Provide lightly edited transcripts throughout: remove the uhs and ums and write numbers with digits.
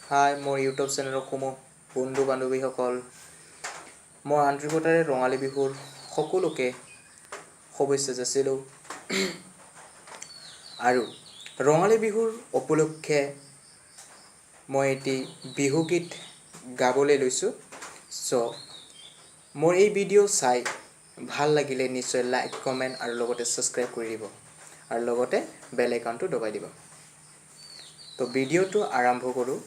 হাই মোৰ ইউটিউব চেনেলৰ সমূহ বন্ধু বান্ধৱীসকল মই আন্তৰিকতাৰে ৰঙালী বিহুৰ সকলোকে শুভেচ্ছা যাচিলোঁ আৰু ৰঙালী বিহুৰ উপলক্ষে মই এটি বিহু গীত গাবলৈ লৈছোঁ সো মোৰ এই ভিডিঅ' চাই ভাল লাগিলে নিশ্চয় লাইক কমেণ্ট আৰু লগতে সাবস্ক্ৰাইব কৰি দিব আৰু লগতে বেল আইকনটো দবাই দিব তো ভিডিঅ'টো আৰম্ভ কৰোঁ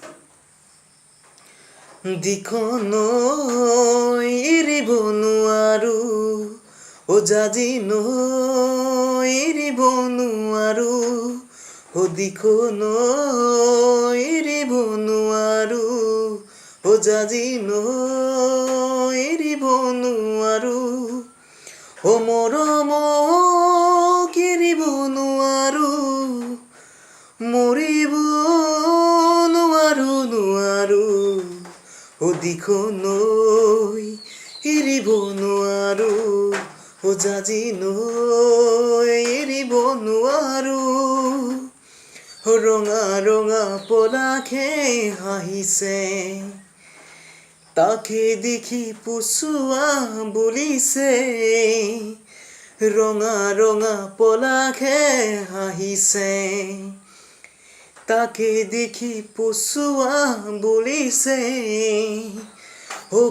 Dikho no aribo nowaru ojaji no aribo nowaru Dikho no aribo nowaru ojaji no aribo nowaru moromo kiribo nowaru moribo nowaru Dikho no aribo nowaru ojaji no aribo nowaru Ronga ronga polakhe hahise Take dikhi pusua bulise Ronga ronga polakhe hahise Take dikhi pusua bulise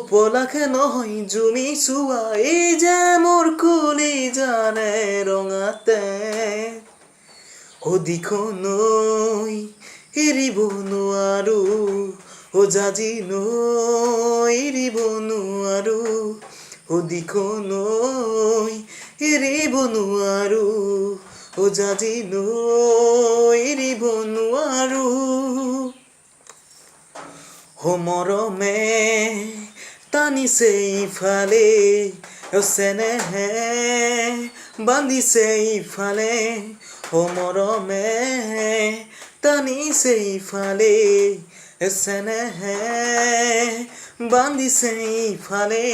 পলাখে নহয় জুমি চুৱা এই যে মোৰ কুলি জানে ৰঙাতে Dikho নৈ এৰিব নোৱাৰো জাজি নৈ এৰিব নোৱাৰো Dikho নৈ এৰিব নোৱাৰো জাজি নৈ এৰিব নোৱাৰো মৰমে টানিছে ইফালে চেনেহে বান্ধিছে ইফালে মৰমে টানিছে ইফালে চেনেহে বান্ধিছে ইফালে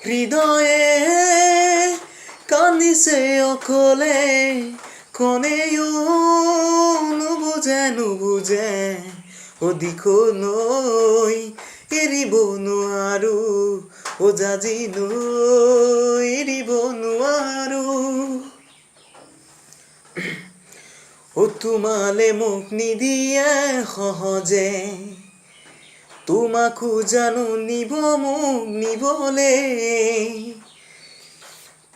হৃদয়ে কান্দিছে অকলে কোনেও নুবুজে Dikho নৈ এৰিব নোৱাৰো জাজি নৈ এৰিব নোৱাৰো তোমালে মোক নিদিয়ে সহজে তোমাকো জানো নিব মোক নিবলে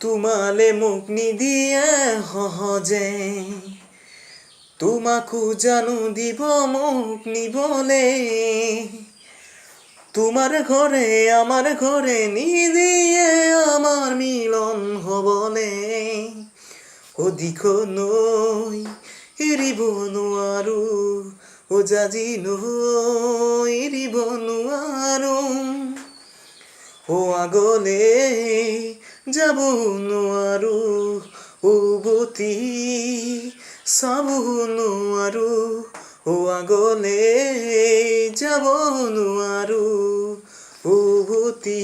তোমালে মোক নিদিয়ে সহজে তোমাকো জানো দিব মোক নিবলে তোমাৰ ঘৰে নিদিয়ে আমাৰ মিলন হবলে Dikho নৈ এৰিব নোৱাৰো জাজি নৈ এৰিব নোৱাৰো আগলে যাব নোৱাৰো উভতি চাব নোৱাৰো আগলে যাব নোৱাৰো উভতি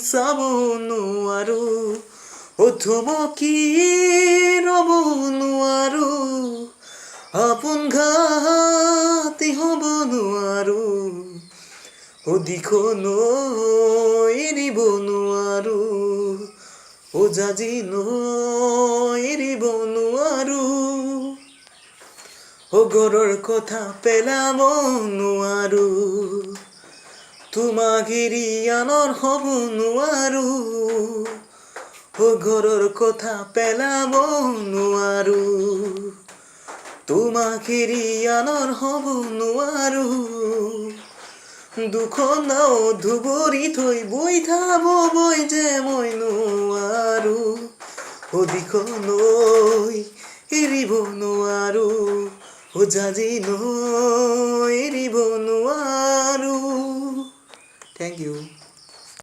চাব নোৱাৰো থমকি ৰ'ব নোৱাৰো আপোন ঘাতি হ'ব নোৱাৰো Dikho নৈ এৰিব নোৱাৰো জাজি নৈ এৰিব নোৱাৰো ঘৰৰ কথা পেলাব নোৱাৰো তোমাক এৰি আনৰ হ'ব নোৱাৰো ঘৰৰ কথা পেলাব নোৱাৰো তোমাক এৰি আনৰ হ'ব নোৱাৰো দুখন নাও ধুবৰি থৈ বৈ থাব বৈ যে মই নোৱাৰো Dikho নৈ এৰিব নোৱাৰো জাজি নৈ এৰিব নোৱাৰো Thank you.